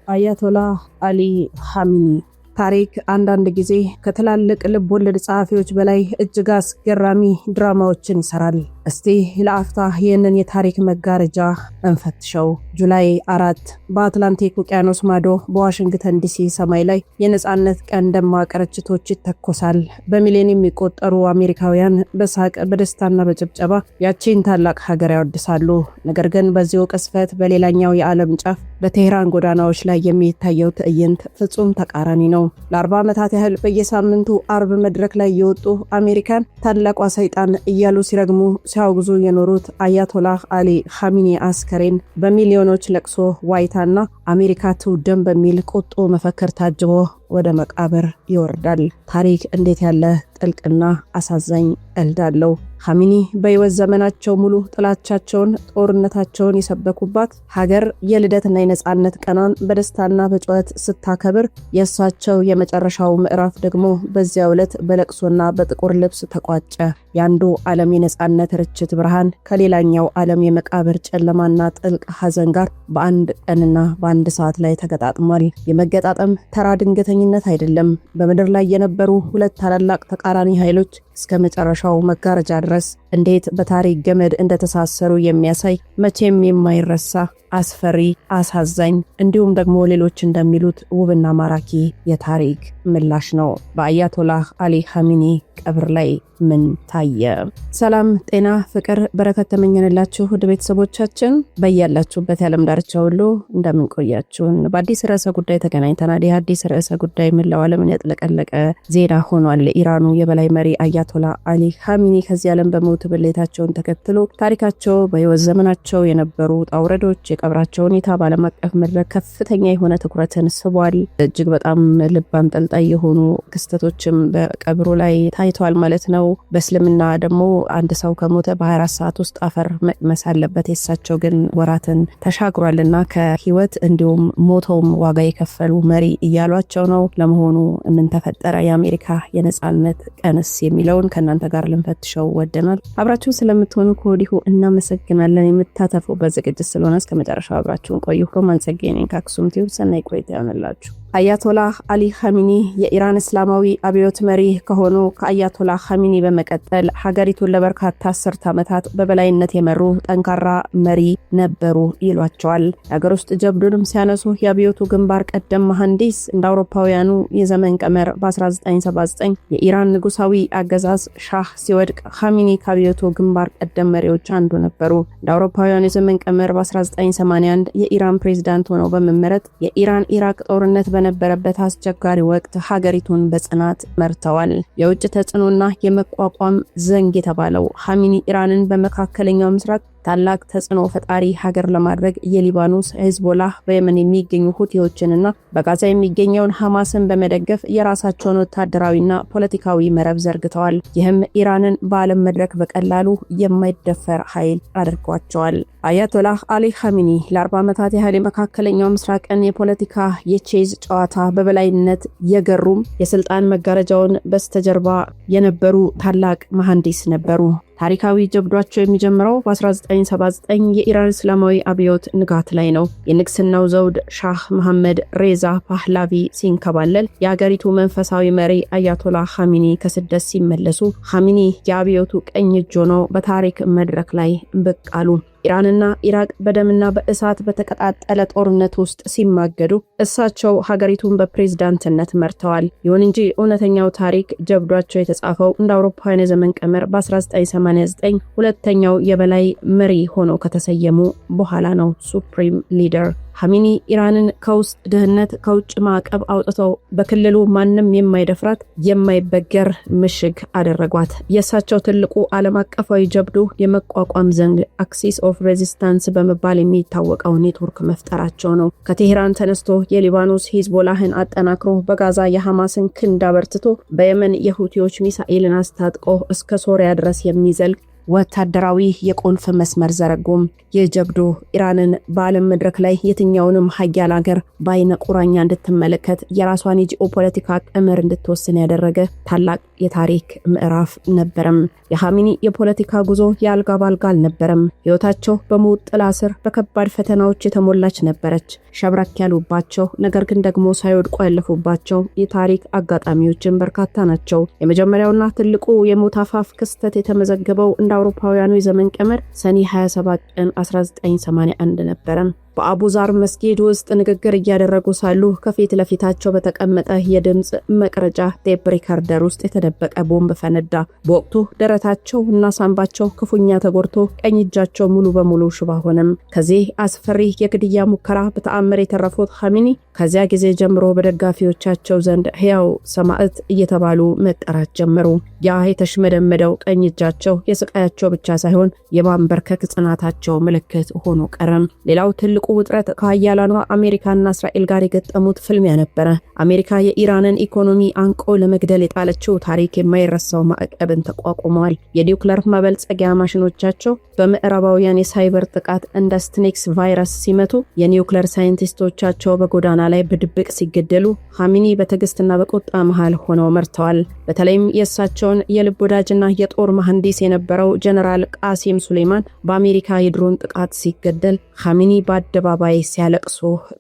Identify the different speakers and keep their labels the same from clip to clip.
Speaker 1: አያቶላህ አሊ ኻሜኒ ታሪክ አንዳንድ ጊዜ ከትላልቅ ልብ ወለድ ጸሐፊዎች በላይ እጅግ አስገራሚ ድራማዎችን ይሰራል። እስቲ ለአፍታ ይህንን የታሪክ መጋረጃ እንፈትሸው። ጁላይ 4 በአትላንቲክ ውቅያኖስ ማዶ በዋሽንግተን ዲሲ ሰማይ ላይ የነጻነት ቀን ደማቅ ርችቶች ይተኮሳል። በሚሊዮን የሚቆጠሩ አሜሪካውያን በሳቅ በደስታና በጭብጨባ ያቺን ታላቅ ሀገር ያወድሳሉ። ነገር ግን በዚሁ ቅስፈት በሌላኛው የዓለም ጫፍ በቴህራን ጎዳናዎች ላይ የሚታየው ትዕይንት ፍጹም ተቃራኒ ነው። ለ40 ዓመታት ያህል በየሳምንቱ አርብ መድረክ ላይ የወጡ አሜሪካን ታላቋ ሰይጣን እያሉ ሲረግሙ ሲያወግዙ የኖሩት አያቶላህ አሊ ኻሜኒ አስከሬን በሚሊዮኖች ለቅሶ ዋይታና አሜሪካ ትውደም በሚል ቁጡ መፈክር ታጅቦ ወደ መቃብር ይወርዳል። ታሪክ እንዴት ያለ ጥልቅና አሳዛኝ ቀልድ አለው። ኻሜኒ በሕይወት ዘመናቸው ሙሉ ጥላቻቸውን፣ ጦርነታቸውን የሰበኩባት ሀገር የልደትና የነጻነት ቀኗን በደስታና በጩኸት ስታከብር የእሳቸው የመጨረሻው ምዕራፍ ደግሞ በዚያው ዕለት በለቅሶና በጥቁር ልብስ ተቋጨ። የአንዱ ዓለም የነጻነት ርችት ብርሃን ከሌላኛው ዓለም የመቃብር ጨለማና ጥልቅ ሐዘን ጋር በአንድ ቀንና በአንድ ሰዓት ላይ ተገጣጥሟል። የመገጣጠም ተራ ድንገተኝነት አይደለም። በምድር ላይ የነበሩ ሁለት ታላላቅ ተቃራኒ ኃይሎች እስከ መጨረሻው መጋረጃ ድረስ እንዴት በታሪክ ገመድ እንደተሳሰሩ የሚያሳይ መቼም የማይረሳ አስፈሪ፣ አሳዛኝ እንዲሁም ደግሞ ሌሎች እንደሚሉት ውብና ማራኪ የታሪክ ምላሽ ነው። በአያቶላህ አሊ ኻሜኒ ቀብር ላይ ምን ታየ? ሰላም፣ ጤና፣ ፍቅር፣ በረከት ተመኘንላችሁ ውድ ቤተሰቦቻችን በያላችሁበት የዓለም ዳርቻ ሁሉ እንደምን ቆያችሁን? በአዲስ ርዕሰ ጉዳይ ተገናኝተናል። የአዲስ ርዕሰ ጉዳይ መላው ዓለምን ያጥለቀለቀ ዜና ሆኗል። ኢራኑ የበላይ መሪ አያቶላህ አሊ ኻሜኒ ከዚህ ዓለም በሞት ብሌታቸውን ተከትሎ ታሪካቸው በሕይወት ዘመናቸው የነበሩ ጣውረዶች የቀብራቸው ሁኔታ በዓለም አቀፍ መድረክ ከፍተኛ የሆነ ትኩረትን ስቧል። እጅግ በጣም ልብ አንጠልጣይ የሆኑ ክስተቶችም በቀብሩ ላይ ታይተዋል ማለት ነው። በእስልምና ደግሞ አንድ ሰው ከሞተ በ24 ሰዓት ውስጥ አፈር መቅመስ አለበት። የሳቸው ግን ወራትን ተሻግሯልና ከህይወት እንዲሁም ሞተውም ዋጋ የከፈሉ መሪ እያሏቸው ነው። ለመሆኑ ምን ተፈጠረ? የአሜሪካ የነጻነት ቀንስ የሚለውን ከእናንተ ጋር ልንፈትሸው ወደናል። አብራችሁን ስለምትሆኑ ከወዲሁ እናመሰግናለን። የምታተፉበት ዝግጅት ስለሆነ እስከ መጨረሻው አብራችሁን ቆዩ። ሮማን ጸጋዬ ነኝ ከአክሱም ቲዩብ። ሰናይ ቆይታ ይሆንላችሁ። አያቶላህ አሊ ኻሜኒ የኢራን እስላማዊ አብዮት መሪ ከሆኑ ከአያቶላህ ኻሜኒ በመቀጠል ሀገሪቱን ለበርካታ አስርት ዓመታት በበላይነት የመሩ ጠንካራ መሪ ነበሩ ይሏቸዋል። የሀገር ውስጥ ጀብዱንም ሲያነሱ የአብዮቱ ግንባር ቀደም መሐንዲስ እንደ አውሮፓውያኑ የዘመን ቀመር በ1979 የኢራን ንጉሳዊ አገዛዝ ሻህ ሲወድቅ ኻሜኒ ከአብዮቱ ግንባር ቀደም መሪዎች አንዱ ነበሩ። እንደ አውሮፓውያኑ የዘመን ቀመር በ1981 የኢራን ፕሬዝዳንት ሆነው በመመረጥ የኢራን ኢራቅ ጦርነት በነበረበት አስቸጋሪ ወቅት ሀገሪቱን በጽናት መርተዋል። የውጭ ተጽዕኖና የመቋቋም ዘንግ የተባለው ኻሜኒ ኢራንን በመካከለኛው ምስራቅ ታላቅ ተጽዕኖ ፈጣሪ ሀገር ለማድረግ የሊባኖስ ሂዝቦላህ፣ በየመን የሚገኙ ሁቲዎችንና በጋዛ የሚገኘውን ሐማስን በመደገፍ የራሳቸውን ወታደራዊና ፖለቲካዊ መረብ ዘርግተዋል። ይህም ኢራንን በዓለም መድረክ በቀላሉ የማይደፈር ኃይል አድርጓቸዋል። አያቶላህ አሊ ኻሜኒ ለ40 ዓመታት ያህል የመካከለኛው ምስራቅን የፖለቲካ የቼዝ ጨዋታ በበላይነት የገሩም የስልጣን መጋረጃውን በስተጀርባ የነበሩ ታላቅ መሐንዲስ ነበሩ። ታሪካዊ ጀብዷቸው የሚጀምረው በ1979 የኢራን እስላማዊ አብዮት ንጋት ላይ ነው። የንግስናው ዘውድ ሻህ መሐመድ ሬዛ ፓህላቪ ሲንከባለል የሀገሪቱ መንፈሳዊ መሪ አያቶላህ ኻሜኒ ከስደት ሲመለሱ ኻሜኒ የአብዮቱ ቀኝ እጅ ሆነው በታሪክ መድረክ ላይ ብቅ አሉ። ኢራንና ኢራቅ በደምና በእሳት በተቀጣጠለ ጦርነት ውስጥ ሲማገዱ እሳቸው ሀገሪቱን በፕሬዝዳንትነት መርተዋል። ይሁን እንጂ እውነተኛው ታሪክ ጀብዷቸው የተጻፈው እንደ አውሮፓውያን የዘመን ቀመር በ1989 ሁለተኛው የበላይ መሪ ሆነው ከተሰየሙ በኋላ ነው። ሱፕሪም ሊደር ኻሜኒ ኢራንን ከውስጥ ድህነት ከውጭ ማዕቀብ አውጥተው በክልሉ ማንም የማይደፍራት የማይበገር ምሽግ አደረጓት። የእሳቸው ትልቁ ዓለም አቀፋዊ ጀብዱ የመቋቋም ዘንግ አክሲስ ኦፍ ሬዚስታንስ በመባል የሚታወቀው ኔትወርክ መፍጠራቸው ነው። ከቴህራን ተነስቶ የሊባኖስ ሂዝቦላህን አጠናክሮ በጋዛ የሐማስን ክንድ አበርትቶ በየመን የሁቲዎች ሚሳኤልን አስታጥቆ እስከ ሶሪያ ድረስ የሚዘልቅ ወታደራዊ የቁልፍ መስመር ዘረጉም። የጀብዱ ኢራንን በዓለም መድረክ ላይ የትኛውንም ሀያል ሀገር በአይነ ቁራኛ እንድትመለከት የራሷን የጂኦፖለቲካ ቀመር እንድትወስን ያደረገ ታላቅ የታሪክ ምዕራፍ ነበረም። የኻሜኒ የፖለቲካ ጉዞ የአልጋ ባልጋ አልነበረም። ሕይወታቸው በሞት ጥላ ስር በከባድ ፈተናዎች የተሞላች ነበረች። ሸብረክ ያሉባቸው ነገር ግን ደግሞ ሳይወድቁ ያለፉባቸው የታሪክ አጋጣሚዎችን በርካታ ናቸው። የመጀመሪያውና ትልቁ የሞት አፋፍ ክስተት የተመዘገበው እንደ አውሮፓውያኑ የዘመን ቀመር ሰኔ 27 ቀን 1981 ነበረ። በአቡዛር መስጊድ ውስጥ ንግግር እያደረጉ ሳሉ ከፊት ለፊታቸው በተቀመጠ የድምጽ መቅረጫ ቴፕ ሪከርደር ውስጥ የተደበቀ ቦምብ ፈነዳ። በወቅቱ ደረታቸው እና ሳንባቸው ክፉኛ ተጎድቶ ቀኝ እጃቸው ሙሉ በሙሉ ሽባ ሆነም። ከዚህ አስፈሪ የግድያ ሙከራ በተአምር የተረፉት ኻሜኒ ከዚያ ጊዜ ጀምሮ በደጋፊዎቻቸው ዘንድ ሕያው ሰማዕት እየተባሉ መጠራት ጀመሩ። ያ የተሽመደመደው ቀኝ እጃቸው የስቃያቸው ብቻ ሳይሆን የማንበርከክ ጽናታቸው ምልክት ሆኖ ቀረም። ሌላው ትልቁ ውጥረት ከሀያላኗ አሜሪካና እስራኤል ጋር የገጠሙት ፍልሚያ ነበረ። አሜሪካ የኢራንን ኢኮኖሚ አንቆ ለመግደል የጣለችው ታሪክ የማይረሳው ማዕቀብን ተቋቁመዋል። የኒውክሌር ማበልጸጊያ ማሽኖቻቸው በምዕራባውያን የሳይበር ጥቃት እንደ ስኔክስ ቫይረስ ሲመቱ፣ የኒውክሌር ሳይንቲስቶቻቸው በጎዳና ላይ በድብቅ ሲገደሉ፣ ኻሜኒ በትዕግስትና በቁጣ መሃል ሆነው መርተዋል። በተለይም የእሳቸውን የልብ ወዳጅና የጦር መሐንዲስ የነበረው ጀነራል ቃሲም ሱሌይማን በአሜሪካ የድሮን ጥቃት ሲገደል ኻሜኒ በአደባባይ ሲያለቅሱ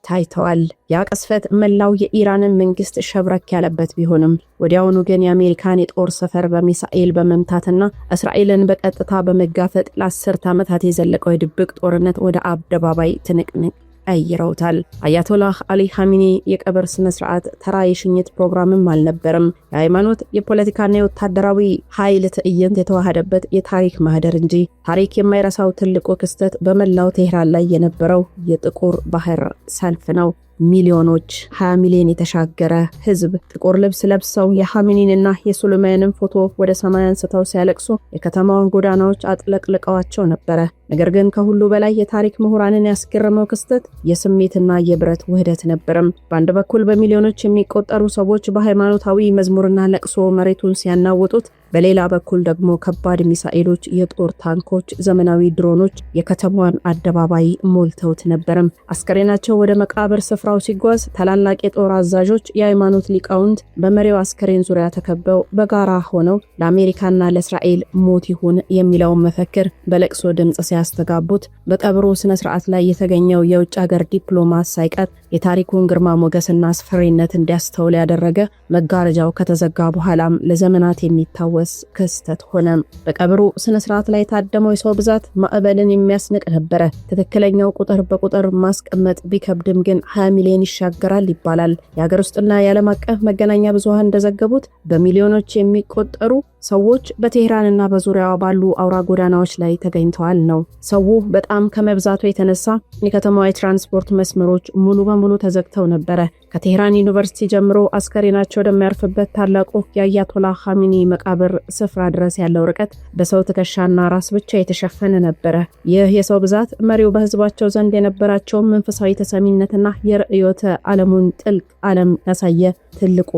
Speaker 1: ታይተዋል። ያ ቅስፈት መላው የኢራንን መንግስት ሸብረክ ያለበት ቢሆንም ወዲያውኑ ግን የአሜሪካን የጦር ሰፈር በሚሳኤል በመምታትና እስራኤልን በቀጥታ በመጋፈጥ ለ10 ዓመታት የዘለቀው የድብቅ ጦርነት ወደ አደባባይ ትንቅንቅ ቀይረውታል። አያቶላህ አሊ ኻሜኒ የቀብር ስነ ስርዓት ተራ የሽኝት ፕሮግራምም አልነበረም። የሃይማኖት የፖለቲካና የወታደራዊ ኃይል ትዕይንት የተዋሃደበት የታሪክ ማህደር እንጂ። ታሪክ የማይረሳው ትልቁ ክስተት በመላው ቴህራን ላይ የነበረው የጥቁር ባህር ሰልፍ ነው። ሚሊዮኖች 20 ሚሊዮን የተሻገረ ህዝብ ጥቁር ልብስ ለብሰው የኻሜኒንና የሱሌማንን ፎቶ ወደ ሰማይ አንስተው ሲያለቅሱ የከተማውን ጎዳናዎች አጥለቅልቀዋቸው ነበረ። ነገር ግን ከሁሉ በላይ የታሪክ ምሁራንን ያስገረመው ክስተት የስሜትና የብረት ውህደት ነበርም። በአንድ በኩል በሚሊዮኖች የሚቆጠሩ ሰዎች በሃይማኖታዊ መዝሙርና ለቅሶ መሬቱን ሲያናውጡት፣ በሌላ በኩል ደግሞ ከባድ ሚሳኤሎች፣ የጦር ታንኮች፣ ዘመናዊ ድሮኖች የከተማዋን አደባባይ ሞልተውት ነበርም። አስከሬናቸው ወደ መቃብር ስፍራው ሲጓዝ ታላላቅ የጦር አዛዦች፣ የሃይማኖት ሊቃውንት በመሪው አስከሬን ዙሪያ ተከበው በጋራ ሆነው ለአሜሪካና ለእስራኤል ሞት ይሁን የሚለውን መፈክር በለቅሶ ድምጽ ሲያስተጋቡት፣ በቀብሩ ስነ ስርዓት ላይ የተገኘው የውጭ ሀገር ዲፕሎማት ሳይቀር የታሪኩን ግርማ ሞገስና አስፈሪነት እንዲያስተውል ያደረገ መጋረጃው ከተዘጋ በኋላም ለዘመናት የሚታወስ ክስተት ሆነ። በቀብሩ ስነ ስርዓት ላይ የታደመው የሰው ብዛት ማዕበልን የሚያስንቅ ነበረ። ትክክለኛው ቁጥር በቁጥር ማስቀመጥ ቢከብድም ግን 20 ሚሊዮን ይሻገራል ይባላል። የሀገር ውስጥና የዓለም አቀፍ መገናኛ ብዙሃን እንደዘገቡት በሚሊዮኖች የሚቆጠሩ ሰዎች በቴህራንና በዙሪያዋ ባሉ አውራ ጎዳናዎች ላይ ተገኝተዋል ነው። ሰው በጣም ከመብዛቱ የተነሳ የከተማዋ የትራንስፖርት መስመሮች ሙሉ በሙሉ ተዘግተው ነበረ። ከቴህራን ዩኒቨርሲቲ ጀምሮ አስከሬናቸው ወደሚያርፍበት ታላቁ የአያቶላህ ኻሜኒ መቃብር ስፍራ ድረስ ያለው ርቀት በሰው ትከሻና ራስ ብቻ የተሸፈነ ነበረ። ይህ የሰው ብዛት መሪው በህዝባቸው ዘንድ የነበራቸውን መንፈሳዊ ተሰሚነትና የርዕዮተ ዓለሙን ጥልቅ ዓለም ያሳየ ትልቁ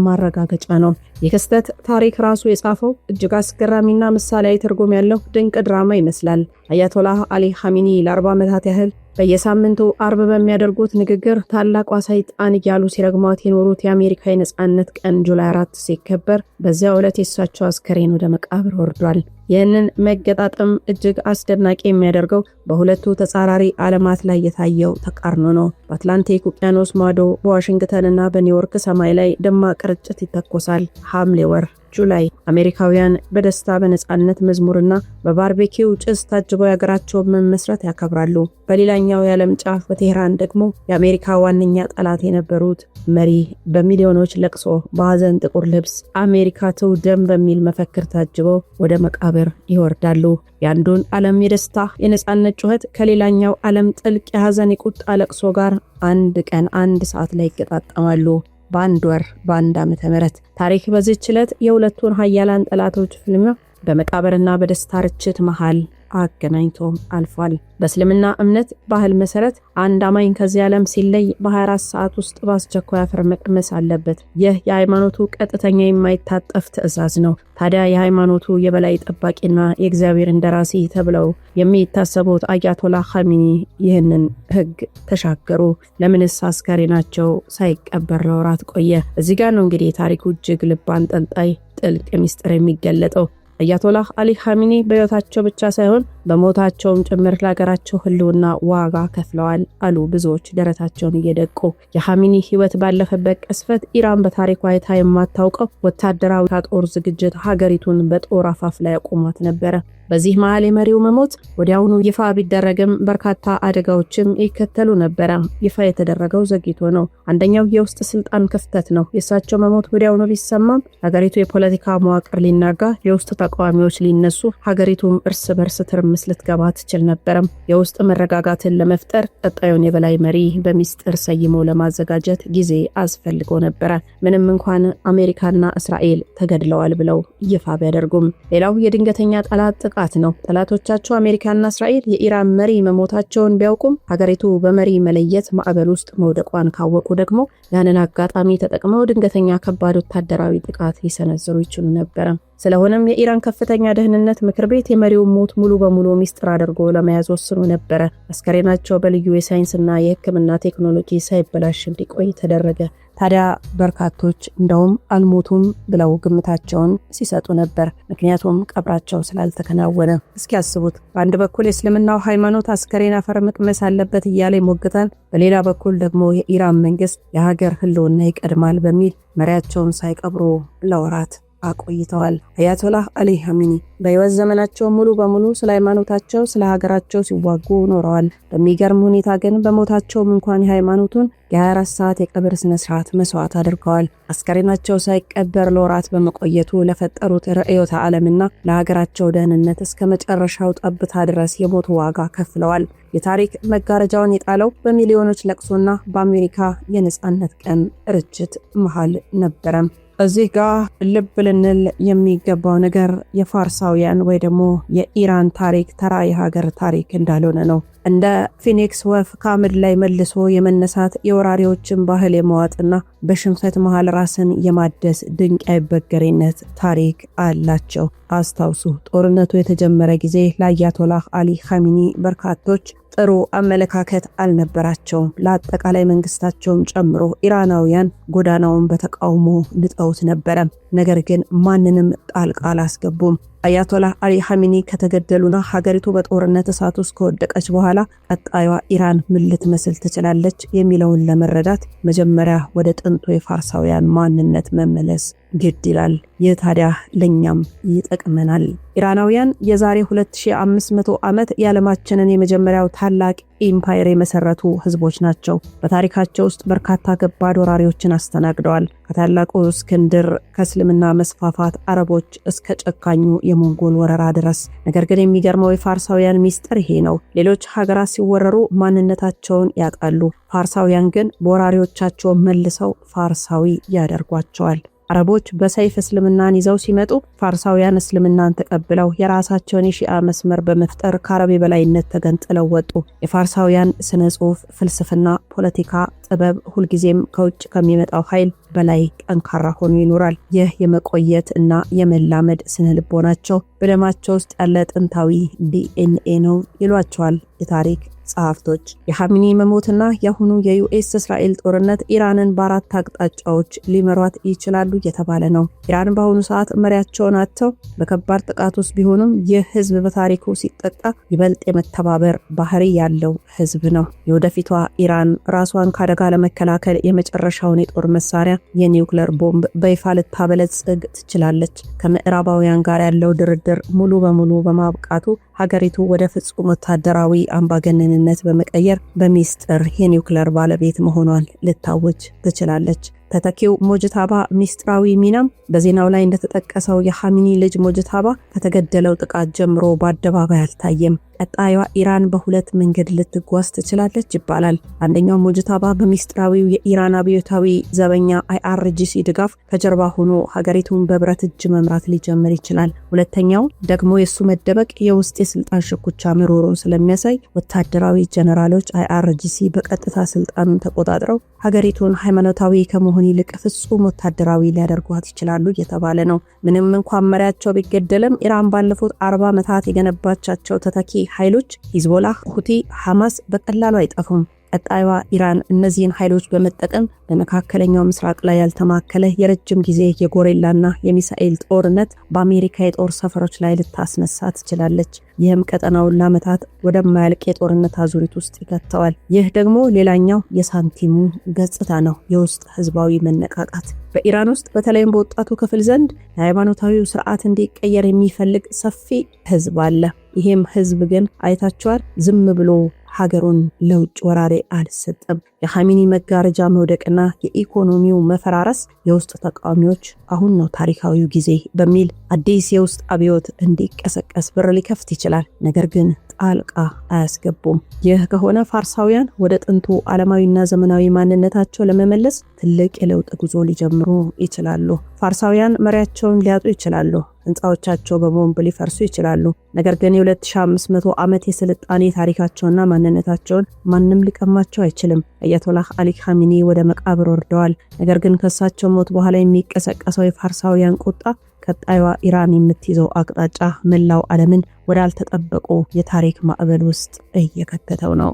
Speaker 1: ማረጋገጫ ነው። የክስተት ታሪክ ራሱ የጻፈው እጅግ አስገራሚና ምሳሌያዊ ትርጉም ያለው ድንቅ ድራማ ይመስላል። አያቶላህ አሊ ኻሜኒ ለ40 ዓመታት ያህል በየሳምንቱ አርብ በሚያደርጉት ንግግር ታላቋ ሰይጣን እያሉ ሲረግሟት የኖሩት የአሜሪካ የነጻነት ቀን ጁላይ 4 ሲከበር በዚያው ዕለት የእሳቸው አስከሬን ወደ መቃብር ወርዷል። ይህንን መገጣጠም እጅግ አስደናቂ የሚያደርገው በሁለቱ ተጻራሪ ዓለማት ላይ የታየው ተቃርኖ ነው። በአትላንቲክ ውቅያኖስ ማዶ በዋሽንግተንና በኒውዮርክ ሰማይ ላይ ደማቅ ርጭት ይተኮሳል። ሐምሌ ወር ጁላይ አሜሪካውያን በደስታ በነጻነት መዝሙርና በባርቤኪው ጭስ ታጅበው የሀገራቸውን መመስረት ያከብራሉ። በሌላኛው የዓለም ጫፍ በቴህራን ደግሞ የአሜሪካ ዋነኛ ጠላት የነበሩት መሪ በሚሊዮኖች ለቅሶ በሐዘን ጥቁር ልብስ አሜሪካ ትውደም በሚል መፈክር ታጅበው ወደ መቃብር ይወርዳሉ። የአንዱን ዓለም የደስታ የነጻነት ጩኸት ከሌላኛው ዓለም ጥልቅ የሐዘን የቁጣ ለቅሶ ጋር አንድ ቀን አንድ ሰዓት ላይ ይገጣጠማሉ። በአንድ ወር በአንድ ዓመተ ምህረት ታሪክ በዚህች ዕለት የሁለቱን ሀያላን ጠላቶች ፍልሚያ በመቃብርና በደስታ ርችት መሃል አገናኝቶ አልፏል። በእስልምና እምነት ባህል መሰረት አንድ አማኝ ከዚህ ዓለም ሲለይ በ24 ሰዓት ውስጥ በአስቸኳይ አፈር መቅመስ አለበት። ይህ የሃይማኖቱ ቀጥተኛ የማይታጠፍ ትዕዛዝ ነው። ታዲያ የሃይማኖቱ የበላይ ጠባቂና የእግዚአብሔር እንደራሲ ተብለው የሚታሰቡት አያቶላህ ኻሜኒ ይህንን ህግ ተሻገሩ። ለምንስ አስከሬናቸው ሳይቀበር ለወራት ቆየ? እዚህ ጋር ነው እንግዲህ የታሪኩ እጅግ ልብ አንጠልጣይ ጥልቅ ሚስጥር የሚገለጠው። አያቶላህ አሊ ኻሜኒ በህይወታቸው ብቻ ሳይሆን በሞታቸውም ጭምር ለሀገራቸው ህልውና ዋጋ ከፍለዋል አሉ ብዙዎች ደረታቸውን እየደቁ። የኻሜኒ ህይወት ባለፈበት ቅስፈት ኢራን በታሪኳ አይታ የማታውቀው ወታደራዊ ጦር ዝግጅት ሀገሪቱን በጦር አፋፍ ላይ አቁሟት ነበረ። በዚህ መሃል የመሪው መሞት ወዲያውኑ ይፋ ቢደረግም በርካታ አደጋዎችም ይከተሉ ነበረ። ይፋ የተደረገው ዘግይቶ ነው። አንደኛው የውስጥ ስልጣን ክፍተት ነው። የእሳቸው መሞት ወዲያውኑ ቢሰማም ሀገሪቱ የፖለቲካ መዋቅር ሊናጋ፣ የውስጥ ተቃዋሚዎች ሊነሱ፣ ሀገሪቱም እርስ በርስ ትርምስ ልትገባ ትችል ነበረም። የውስጥ መረጋጋትን ለመፍጠር ቀጣዩን የበላይ መሪ በሚስጥር ሰይሞ ለማዘጋጀት ጊዜ አስፈልጎ ነበረ። ምንም እንኳን አሜሪካና እስራኤል ተገድለዋል ብለው ይፋ ቢያደርጉም ሌላው የድንገተኛ ጠላት ነው። ጠላቶቻቸው አሜሪካና እስራኤል የኢራን መሪ መሞታቸውን ቢያውቁም ሀገሪቱ በመሪ መለየት ማዕበል ውስጥ መውደቋን ካወቁ ደግሞ ያንን አጋጣሚ ተጠቅመው ድንገተኛ ከባድ ወታደራዊ ጥቃት ሊሰነዝሩ ይችሉ ነበር። ስለሆነም የኢራን ከፍተኛ ደህንነት ምክር ቤት የመሪውን ሞት ሙሉ በሙሉ ሚስጥር አድርጎ ለመያዝ ወስኖ ነበር። አስከሬናቸው በልዩ የሳይንስና የሕክምና ቴክኖሎጂ ሳይበላሽ እንዲቆይ ተደረገ። ታዲያ በርካቶች እንደውም አልሞቱም ብለው ግምታቸውን ሲሰጡ ነበር። ምክንያቱም ቀብራቸው ስላልተከናወነ። እስኪ ያስቡት፣ በአንድ በኩል የእስልምናው ሃይማኖት አስከሬን አፈር መቅመስ አለበት እያለ ይሞግታል። በሌላ በኩል ደግሞ የኢራን መንግስት የሀገር ህልውና ይቀድማል በሚል መሪያቸውን ሳይቀብሩ ለወራት አቆይተዋል። አያቶላህ አሊ ኻሜኒ በህይወት ዘመናቸው ሙሉ በሙሉ ስለ ሃይማኖታቸው፣ ስለ ሀገራቸው ሲዋጉ ኖረዋል። በሚገርም ሁኔታ ግን በሞታቸውም እንኳን የሃይማኖቱን የ24 ሰዓት የቀብር ስነ ስርዓት መስዋዕት አድርገዋል። አስከሬናቸው ሳይቀበር ለወራት በመቆየቱ ለፈጠሩት ርዕዮተ ዓለምና ለሀገራቸው ደህንነት እስከ መጨረሻው ጠብታ ድረስ የሞቱ ዋጋ ከፍለዋል። የታሪክ መጋረጃውን የጣለው በሚሊዮኖች ለቅሶና በአሜሪካ የነጻነት ቀን ርችት መሃል ነበረም። እዚህ ጋር ልብ ልንል የሚገባው ነገር የፋርሳውያን ወይ ደግሞ የኢራን ታሪክ ተራ የሀገር ታሪክ እንዳልሆነ ነው። እንደ ፊኒክስ ወፍ ከአመድ ላይ መልሶ የመነሳት የወራሪዎችን ባህል የመዋጥና በሽንፈት መሃል ራስን የማደስ ድንቅ አይበገሬነት ታሪክ አላቸው። አስታውሱ፣ ጦርነቱ የተጀመረ ጊዜ ለአያቶላህ አሊ ኻሜኒ በርካቶች ጥሩ አመለካከት አልነበራቸውም። ለአጠቃላይ መንግስታቸውም ጨምሮ ኢራናውያን ጎዳናውን በተቃውሞ ንጠውት ነበረ። ነገር ግን ማንንም ጣልቃ አላስገቡም። አያቶላህ አሊ ኻሜኒ ከተገደሉና ሀገሪቱ በጦርነት እሳት ውስጥ ከወደቀች በኋላ ቀጣዩዋ ኢራን ምን ልትመስል ትችላለች የሚለውን ለመረዳት መጀመሪያ ወደ ጥንቱ የፋርሳውያን ማንነት መመለስ ግድ ይላል። ይህ ታዲያ ለኛም ይጠቅመናል። ኢራናውያን የዛሬ 2500 ዓመት የዓለማችንን የመጀመሪያው ታላቅ ኢምፓየር የመሰረቱ ህዝቦች ናቸው። በታሪካቸው ውስጥ በርካታ ከባድ ወራሪዎችን አስተናግደዋል። ከታላቁ እስክንድር ከእስልምና መስፋፋት አረቦች እስከ ጨካኙ የሞንጎል ወረራ ድረስ። ነገር ግን የሚገርመው የፋርሳውያን ሚስጥር ይሄ ነው። ሌሎች ሀገራት ሲወረሩ ማንነታቸውን ያጣሉ። ፋርሳውያን ግን በወራሪዎቻቸው መልሰው ፋርሳዊ ያደርጓቸዋል። አረቦች በሰይፍ እስልምናን ይዘው ሲመጡ ፋርሳውያን እስልምናን ተቀብለው የራሳቸውን የሺአ መስመር በመፍጠር ከአረብ የበላይነት ተገንጥለው ወጡ። የፋርሳውያን ስነ ጽሑፍ፣ ፍልስፍና፣ ፖለቲካ፣ ጥበብ ሁልጊዜም ከውጭ ከሚመጣው ኃይል በላይ ጠንካራ ሆኖ ይኖራል። ይህ የመቆየት እና የመላመድ ስነ ልቦናቸው በደማቸው ውስጥ ያለ ጥንታዊ ዲኤንኤ ነው ይሏቸዋል የታሪክ ጸሐፍቶች። የኻሜኒ መሞትና የአሁኑ የዩኤስ እስራኤል ጦርነት ኢራንን በአራት አቅጣጫዎች ሊመሯት ይችላሉ እየተባለ ነው። ኢራን በአሁኑ ሰዓት መሪያቸውን አጥተው በከባድ ጥቃት ውስጥ ቢሆኑም ይህ ህዝብ በታሪኩ ሲጠቃ ይበልጥ የመተባበር ባህሪ ያለው ህዝብ ነው። የወደፊቷ ኢራን ራሷን ከአደጋ ለመከላከል የመጨረሻውን የጦር መሳሪያ የኒውክሌር ቦምብ በይፋ ልታበለጽግ ትችላለች። ከምዕራባውያን ጋር ያለው ድርድር ሙሉ በሙሉ በማብቃቱ ሀገሪቱ ወደ ፍጹም ወታደራዊ አምባገነንነት በመቀየር በሚስጥር የኒውክሌር ባለቤት መሆኗን ልታወጅ ትችላለች። ተተኪው ሙጅታባ ሚስጥራዊ ሚናም በዜናው ላይ እንደተጠቀሰው የኻሜኒ ልጅ ሙጅታባ ከተገደለው ጥቃት ጀምሮ በአደባባይ አልታየም። ቀጣዩዋ ኢራን በሁለት መንገድ ልትጓዝ ትችላለች ይባላል። አንደኛው ሙጅታባ በሚስጥራዊው የኢራን አብዮታዊ ዘበኛ IRGC ድጋፍ ከጀርባ ሆኖ ሀገሪቱን በብረት እጅ መምራት ሊጀምር ይችላል። ሁለተኛው ደግሞ የሱ መደበቅ የውስጥ የስልጣን ሽኩቻ መሮሩን ስለሚያሳይ ወታደራዊ ጀነራሎች IRGC በቀጥታ ስልጣኑን ተቆጣጥረው ሀገሪቱን ሃይማኖታዊ ከመሆን ይልቅ ፍጹም ወታደራዊ ሊያደርጓት ይችላሉ እየተባለ ነው። ምንም እንኳን መሪያቸው ቢገደልም ኢራን ባለፉት 40 ዓመታት የገነባቻቸው ተተኪ ኃይሎች ሂዝቦላህ፣ ሁቲ፣ ሐማስ በቀላሉ አይጠፉም። ቀጣዩዋ ኢራን እነዚህን ኃይሎች በመጠቀም በመካከለኛው ምስራቅ ላይ ያልተማከለ የረጅም ጊዜ የጎሬላና የሚሳኤል ጦርነት በአሜሪካ የጦር ሰፈሮች ላይ ልታስነሳ ትችላለች። ይህም ቀጠናውን ለዓመታት ወደማያልቅ የጦርነት አዙሪት ውስጥ ይከተዋል። ይህ ደግሞ ሌላኛው የሳንቲሙ ገጽታ ነው፣ የውስጥ ህዝባዊ መነቃቃት። በኢራን ውስጥ በተለይም በወጣቱ ክፍል ዘንድ የሃይማኖታዊው ስርዓት እንዲቀየር የሚፈልግ ሰፊ ህዝብ አለ። ይህም ህዝብ ግን አይታችኋል፣ ዝም ብሎ ሀገሩን ለውጭ ወራሪ አልሰጠም። የኻሜኒ መጋረጃ መውደቅና የኢኮኖሚው መፈራረስ የውስጥ ተቃዋሚዎች አሁን ነው ታሪካዊው ጊዜ በሚል አዲስ የውስጥ አብዮት እንዲቀሰቀስ በር ሊከፍት ይችላል። ነገር ግን ጣልቃ አያስገቡም። ይህ ከሆነ ፋርሳውያን ወደ ጥንቱ ዓለማዊና ዘመናዊ ማንነታቸው ለመመለስ ትልቅ የለውጥ ጉዞ ሊጀምሩ ይችላሉ። ፋርሳውያን መሪያቸውን ሊያጡ ይችላሉ። ህንፃዎቻቸው በቦምብ ሊፈርሱ ይችላሉ። ነገር ግን የ2500 ዓመት የስልጣኔ ታሪካቸውና ማንነታቸውን ማንም ሊቀማቸው አይችልም። አያቶላህ አሊ ኻሜኒ ወደ መቃብር ወርደዋል። ነገር ግን ከሳቸው ሞት በኋላ የሚቀሰቀሰው የፋርሳውያን ቁጣ ቀጣዩዋ ኢራን የምትይዘው አቅጣጫ መላው ዓለምን ወዳልተጠበቁ የታሪክ ማዕበል ውስጥ እየከተተው ነው።